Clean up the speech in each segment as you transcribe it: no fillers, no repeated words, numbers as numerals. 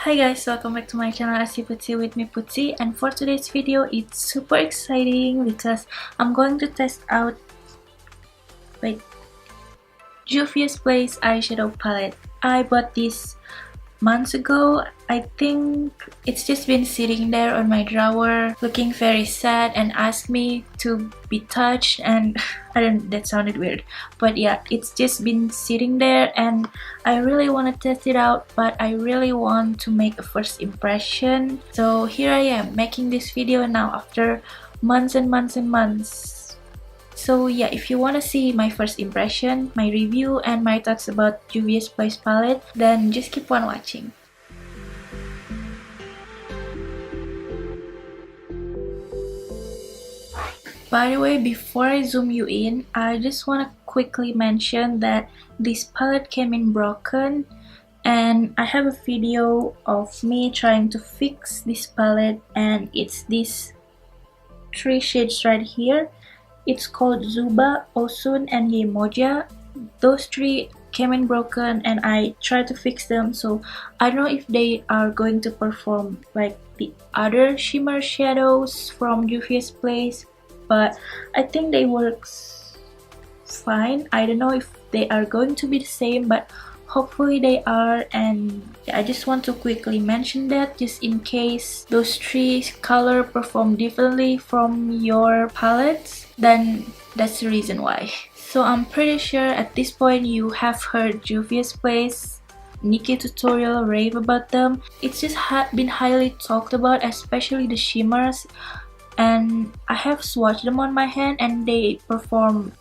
Hi guys, welcome back to my channel ArtsyPutsy with me Putsy, and for today's video it's super exciting because I'm going to test out JUVIA'S eyeshadow palette. I bought this months ago. I think it's just been sitting there on my drawer looking very sad and asked me to be touched, and that sounded weird, but yeah, it's just been sitting there and I really want to test it out, but I really want to make a first impression. So here I am making this video now after months and months and months. So yeah, if you want to see my first impression, my review, and my thoughts about JUVIA'S palette, then just keep on watching. By the way, before I zoom you in, I just want to quickly mention that this palette came in broken, and I have a video of me trying to fix this palette, and it's these three shades right here. It's called Zuba, Osun, and Yemoja. Those three came in broken and I tried to fix them, so I don't know if they are going to perform like the other shimmer shadows from JUVIA'S, but I think they work fine. I don't know if they are going to be the same, but hopefully they are, and I just want to quickly mention that just in case those three colors perform differently from your palettes, then that's the reason why. So I'm pretty sure at this point you have heard JUVIA'S Nikki tutorial rave about them. It's just been highly talked about, especially the shimmers, and I have swatched them on my hand and they perform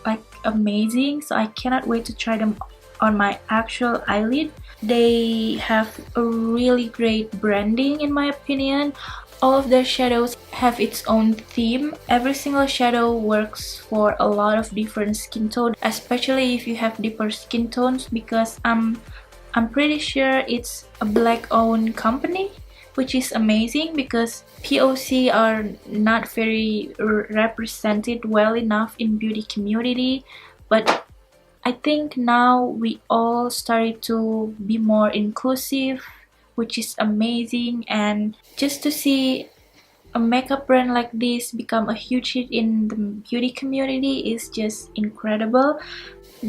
like amazing, so I cannot wait to try them on my actual eyelid. They have a really great branding in my opinion. All of their shadows have its own theme. Every single shadow works for a lot of different skin tones, especially if you have deeper skin tones, because I'm pretty sure it's a black owned company, which is amazing because POC are not very represented well enough in beauty community, but I think now we all started to be more inclusive, which is amazing, and just to see a makeup brand like this become a huge hit in the beauty community is just incredible.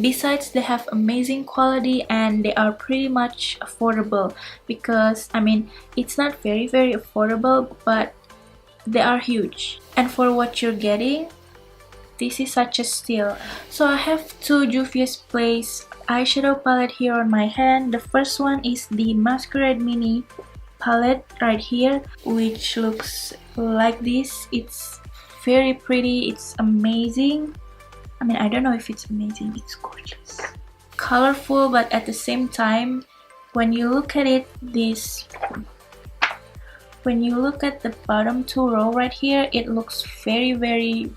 Besides, they have amazing quality and they are pretty much affordable, because I mean, it's not very affordable, but they are huge, and for what you're getting, this is such a steal. So I have two JUVIA'S eyeshadow palette here on my hand. The first one is the Masquerade mini palette right here, which looks like this. It's very pretty, it's amazing. I mean, I don't know if it's amazing, it's gorgeous, colorful, but at the same time, when you look at it, when you look at the bottom two row right here, it looks very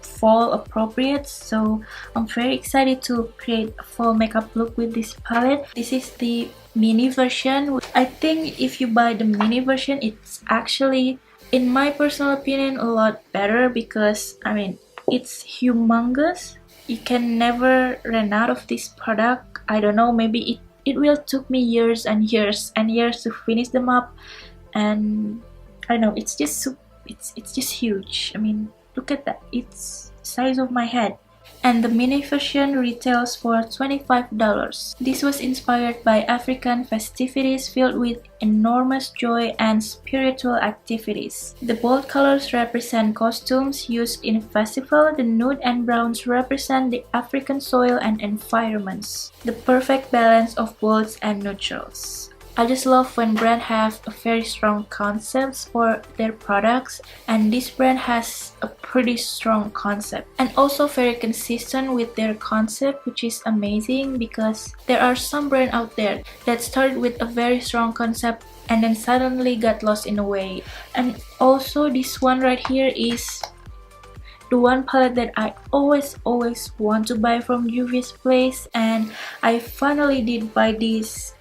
fall appropriate. So I'm very excited to create a fall makeup look with this palette. This is the mini version. I think if you buy the mini version, it's actually, in my personal opinion, a lot better, because I mean, it's humongous. You can never run out of this product. I don't know, maybe it will took me years and years and years to finish them up, and I know it's just huge. I mean, look at that, it's size of my head. And the mini version retails for $25. This was inspired by African festivities filled with enormous joy and spiritual activities. The bold colors represent costumes used in a festival. The nude and browns represent the African soil and environments. The perfect balance of bolds and neutrals. I just love when brands have a very strong concepts for their products, and this brand has a pretty strong concept and also very consistent with their concept, which is amazing, because there are some brands out there that started with a very strong concept and then suddenly got lost in a way. And also this one right here is the one palette that I always want to buy from JUVIA'S, and I finally did buy this,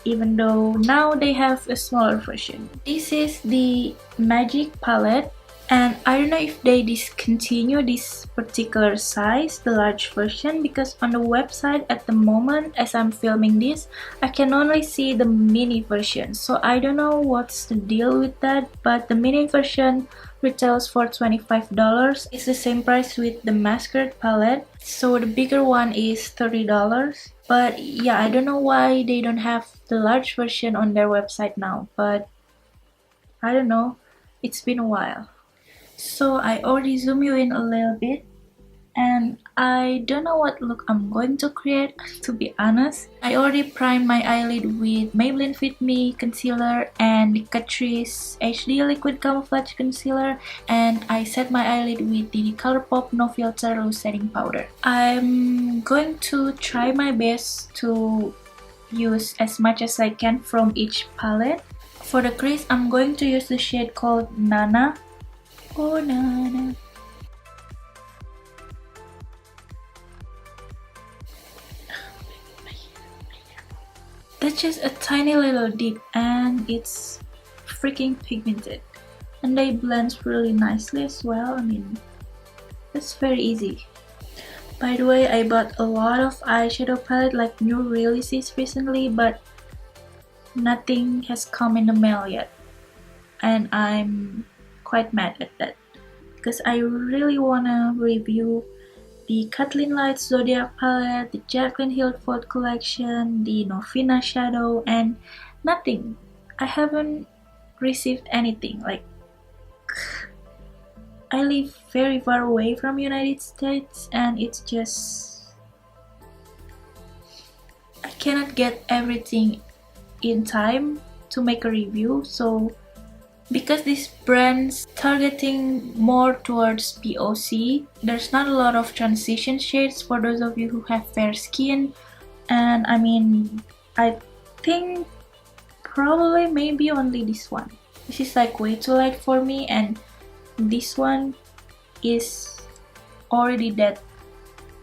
even though now they have a smaller version. This is the Magic palette. And I don't know if they discontinue this particular size, the large version, because on the website at the moment as I'm filming this, I can only see the mini version. So I don't know what's the deal with that, but the mini version retails for $25. It's the same price with the Masquerade Palette. So the bigger one is $30. But yeah, I don't know why they don't have the large version on their website now, but I don't know, it's been a while. So I already zoom you in a little bit, and I don't know what look I'm going to create, to be honest. I already primed my eyelid with Maybelline Fit Me concealer and the Catrice HD liquid camouflage concealer, and I set my eyelid with the Colourpop no filter loose setting powder. I'm going to try my best to use as much as I can from each palette. For the crease, I'm going to use the shade called Nana. Oh, Nana. That's just a tiny little dip and it's freaking pigmented. And they blend really nicely as well. I mean, that's very easy. By the way, I bought a lot of eyeshadow palette like new releases recently, but nothing has come in the mail yet. And I'm quite mad at that, because I really wanna review the Kathleen Lights Zodiac palette, the Jaclyn Hill Ford collection, the Novena shadow, and nothing. I haven't received anything. Like, I live very far away from United States and it's just, I cannot get everything in time to make a review. So because this brand's targeting more towards POC, there's not a lot of transition shades for those of you who have fair skin. And I mean, I think probably maybe only this one. This is like way too light for me, and this one is already that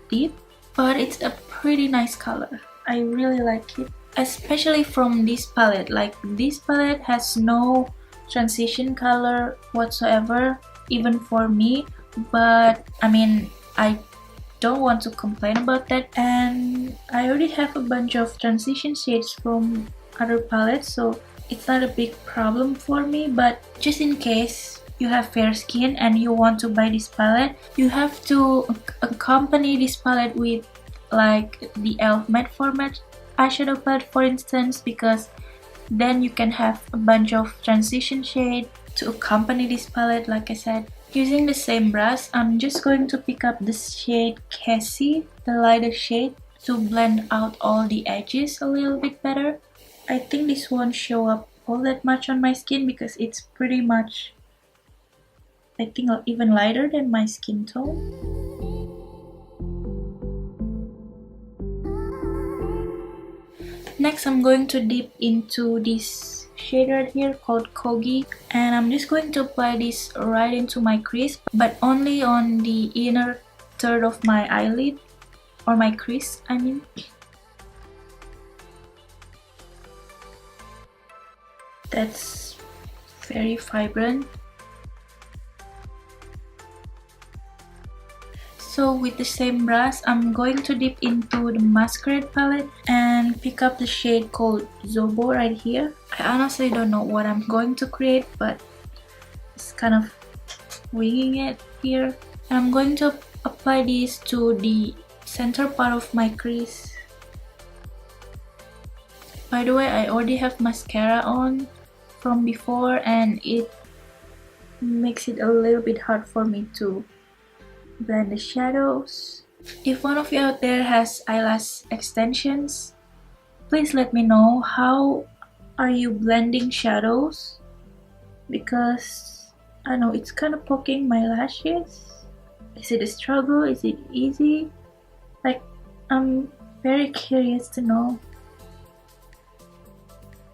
deep, but it's a pretty nice color. I really like it, especially from this palette. Like, this palette has no transition color whatsoever, even for me, but I mean, I don't want to complain about that, and I already have a bunch of transition shades from other palettes, so it's not a big problem for me. But just in case you have fair skin and you want to buy this palette, you have to accompany this palette with like the e.l.f. matte format eyeshadow palette, for instance, because then you can have a bunch of transition shade to accompany this palette. Like I said, using the same brush, I'm just going to pick up the shade Cassie, the lighter shade, to blend out all the edges a little bit better. I think this won't show up all that much on my skin because it's pretty much, I think, even lighter than my skin tone. Next, I'm going to dip into this shade right here called Kogi, and I'm just going to apply this right into my crease, but only on the inner third of my eyelid, or my crease, I mean. That's very vibrant. So with the same brush, I'm going to dip into the Masquerade palette and pick up the shade called Zobo right here. I honestly don't know what I'm going to create, but it's kind of winging it here. And I'm going to apply this to the center part of my crease. By the way, I already have mascara on from before, and it makes it a little bit hard for me to blend the shadows. If one of you out there has eyelash extensions, please let me know how are you blending shadows, because I know it's kind of poking my lashes. Is it a struggle? Is it easy? Like, I'm very curious to know.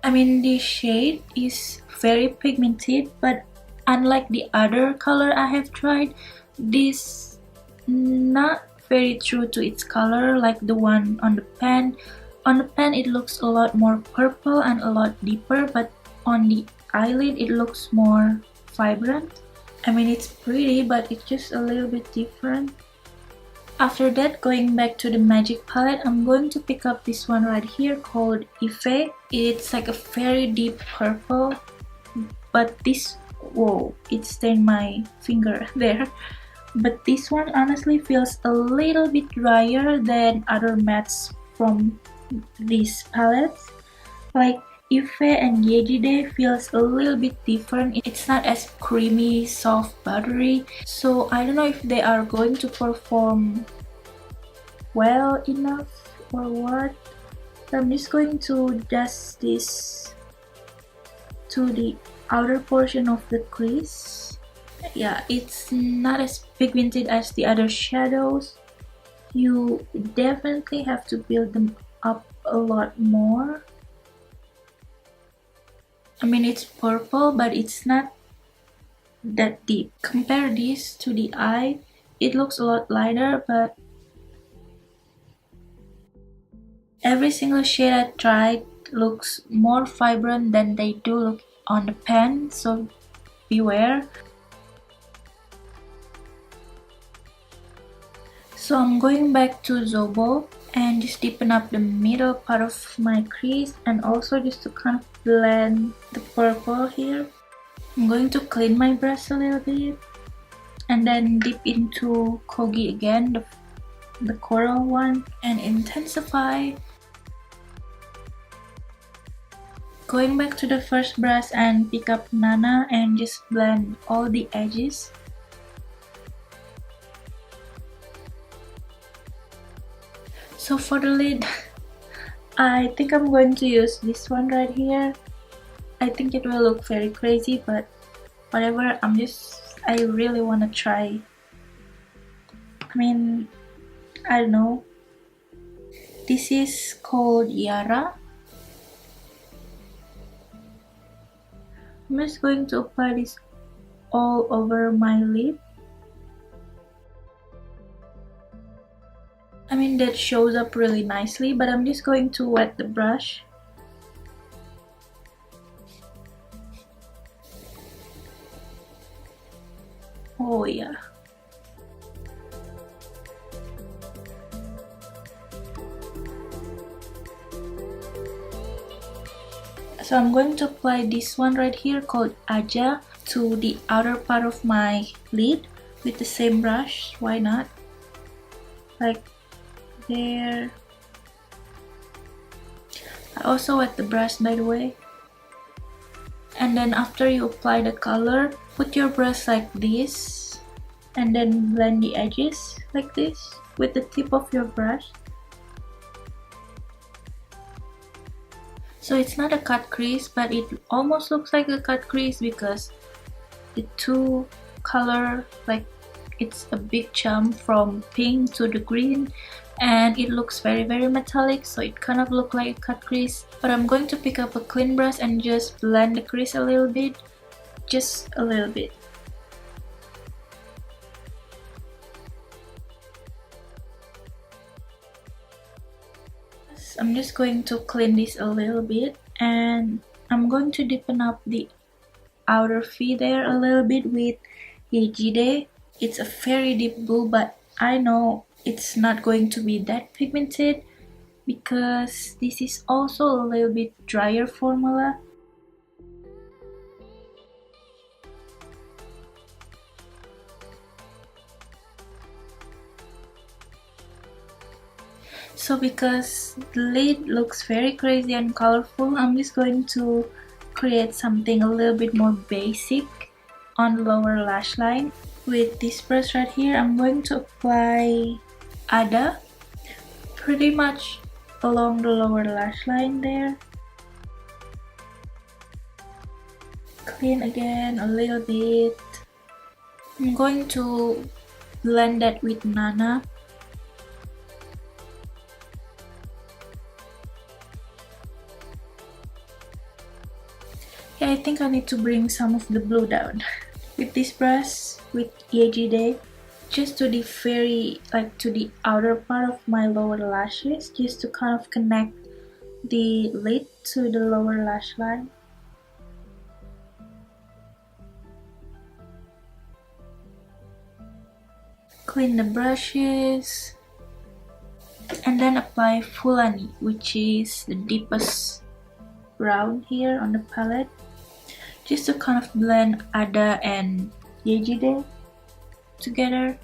I mean, this shade is very pigmented, but unlike the other color I have tried, this not very true to its color like the one on the pan. On the pan it looks a lot more purple and a lot deeper, but on the eyelid it looks more vibrant. I mean, it's pretty, but it's just a little bit different. After that, going back to the magic palette, I'm going to pick up this one right here called Ife. It's like a very deep purple, but this, whoa, it stained my finger there. But this one honestly feels a little bit drier than other mattes from these palettes. Like Ife and Yejide feels a little bit different. It's not as creamy, soft, buttery. So I don't know if they are going to perform well enough or what. So I'm just going to dust this to the outer portion of the crease. Yeah, it's not as pigmented as the other shadows. You definitely have to build them up a lot more. I mean, it's purple, but it's not that deep. Compare this to the eye, it looks a lot lighter, but every single shade I tried looks more vibrant than they do look on the pen, so beware. So I'm going back to Zobo and just deepen up the middle part of my crease, and also just to kind of blend the purple here. I'm going to clean my brush a little bit and then dip into Kogi again, the coral one, and intensify. Going back to the first brush and pick up Nana and just blend all the edges. So for the lid, I think I'm going to use this one right here. I think it will look very crazy, but whatever, I really want to try. I mean, I don't know. This is called Yara. I'm just going to apply this all over my lid. I mean, that shows up really nicely, but I'm just going to wet the brush. Oh yeah. So I'm going to apply this one right here called Aja to the outer part of my lid with the same brush. Why not? Like there. I also wet the brush, by the way. And then after you apply the color, put your brush like this and then blend the edges like this with the tip of your brush. So it's not a cut crease, but it almost looks like a cut crease because the two color, like it's a big jump from pink to the green, and it looks very metallic, so it kind of look like a cut crease. But I'm going to pick up a clean brush and just blend the crease a little bit, just a little bit. I'm just going to clean this a little bit, and I'm going to deepen up the outer V there a little bit with Yejide. It's a very deep blue, but I know it's not going to be that pigmented because this is also a little bit drier formula. So because the lid looks very crazy and colorful, I'm just going to create something a little bit more basic on the lower lash line. With this brush right here, I'm going to apply Ada pretty much along the lower lash line there. Clean again a little bit. I'm going to blend that with Nana. Yeah, I think I need to bring some of the blue down. With this brush, with Yejide, just to the to the outer part of my lower lashes, just to kind of connect the lid to the lower lash line. Clean the brushes and then apply Fulani, which is the deepest brown here on the palette, just to kind of blend Ada and Yejide together.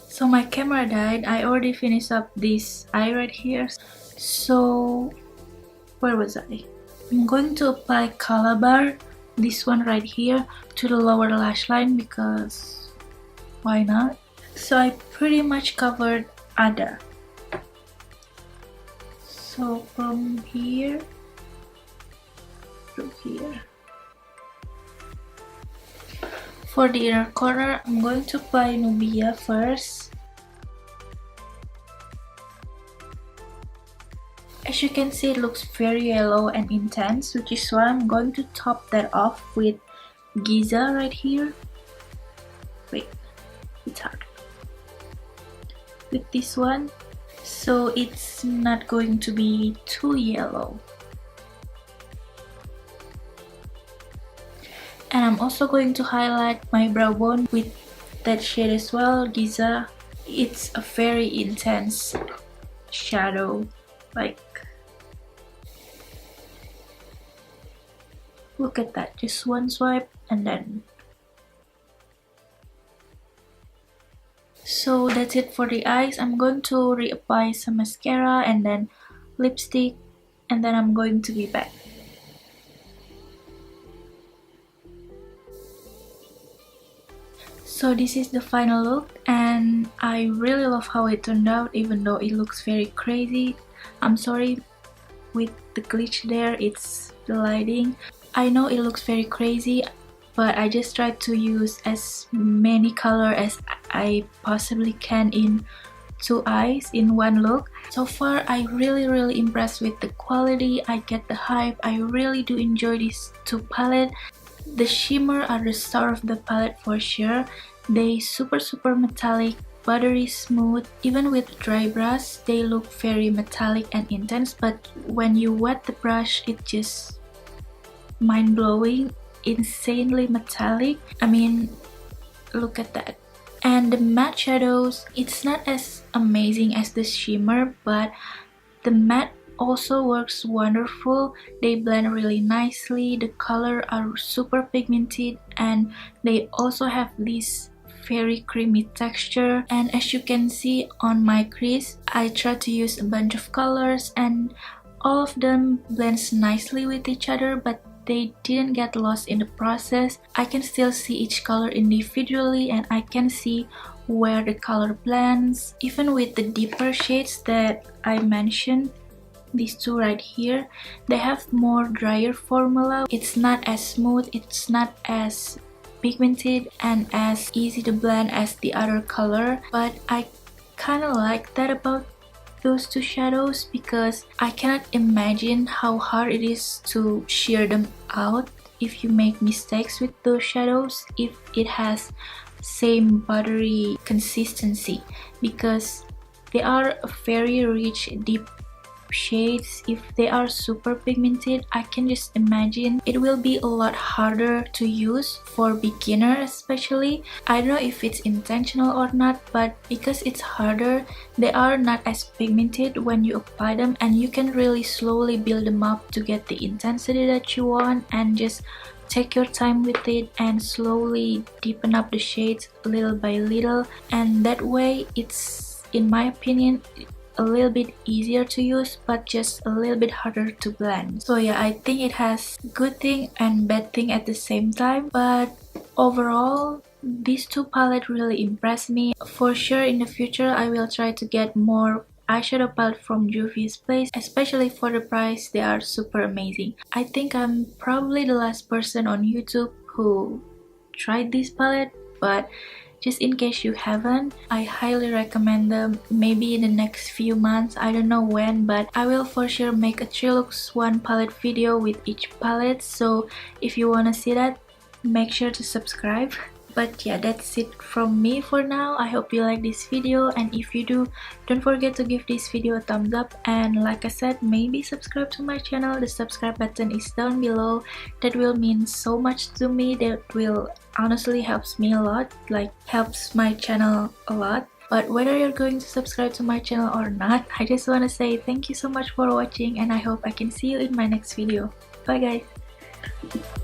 So my camera died. I already finished up this eye right here. So where was I? I'm going to apply Calabar, this one right here, to the lower lash line because why not? So I pretty much covered Ada. So from here to here. For the inner corner, I'm going to apply Nubia first. As you can see, it looks very yellow and intense, which is why I'm going to top that off with Giza right here. Wait, it's hard. With this one, so it's not going to be too yellow. And I'm also going to highlight my brow bone with that shade as well, Giza. It's a very intense shadow, like, look at that, just one swipe and then. So that's it for the eyes. I'm going to reapply some mascara and then lipstick, and then I'm going to be back. So this is the final look, and I really love how it turned out, even though it looks very crazy. I'm sorry with the glitch there, it's the lighting. I know it looks very crazy, but I just tried to use as many color as I possibly can in two eyes in one look. So far, I really impressed with the quality. I get the hype. I really do enjoy these two palettes. The shimmer are the star of the palette for sure. They super metallic, buttery smooth. Even with dry brush, they look very metallic and intense, but when you wet the brush, it just mind-blowing, insanely metallic. I mean, look at that. And the matte shadows, it's not as amazing as the shimmer, but the matte also works wonderful. They blend really nicely. The color are super pigmented, and they also have this very creamy texture. And as you can see on my crease, I tried to use a bunch of colors and all of them blends nicely with each other, but they didn't get lost in the process. I can still see each color individually, and I can see where the color blends. Even with the deeper shades that I mentioned, these two right here, they have more drier formula. It's not as smooth, it's not as pigmented and as easy to blend as the other color, but I kind of like that about those two shadows because I cannot imagine how hard it is to sheer them out if you make mistakes with those shadows, if it has same buttery consistency, because they are very rich deep shades. If they are super pigmented, I can just imagine it will be a lot harder to use for beginners especially. I don't know if it's intentional or not, but because it's harder, they are not as pigmented when you apply them, and you can really slowly build them up to get the intensity that you want, and just take your time with it and slowly deepen up the shades little by little, and that way it's, in my opinion, a little bit easier to use but just a little bit harder to blend. So yeah, I think it has good thing and bad thing at the same time, but overall these two palettes really impressed me. For sure in the future I will try to get more eyeshadow palette from JUVIA'S place, especially for the price. They are super amazing. I think I'm probably the last person on YouTube who tried this palette, but just in case you haven't, I highly recommend them. Maybe in the next few months, I don't know when, but I will for sure make a 3 looks 1 palette video with each palette. So if you wanna see that, make sure to subscribe. But yeah, that's it from me for now. I hope you like this video, and if you do, don't forget to give this video a thumbs up, and like I said, maybe subscribe to my channel. The subscribe button is down below. That will mean so much to me. That will honestly helps me a lot, like helps my channel a lot. But whether you're going to subscribe to my channel or not, I just want to say thank you so much for watching, and I hope I can see you in my next video. Bye guys!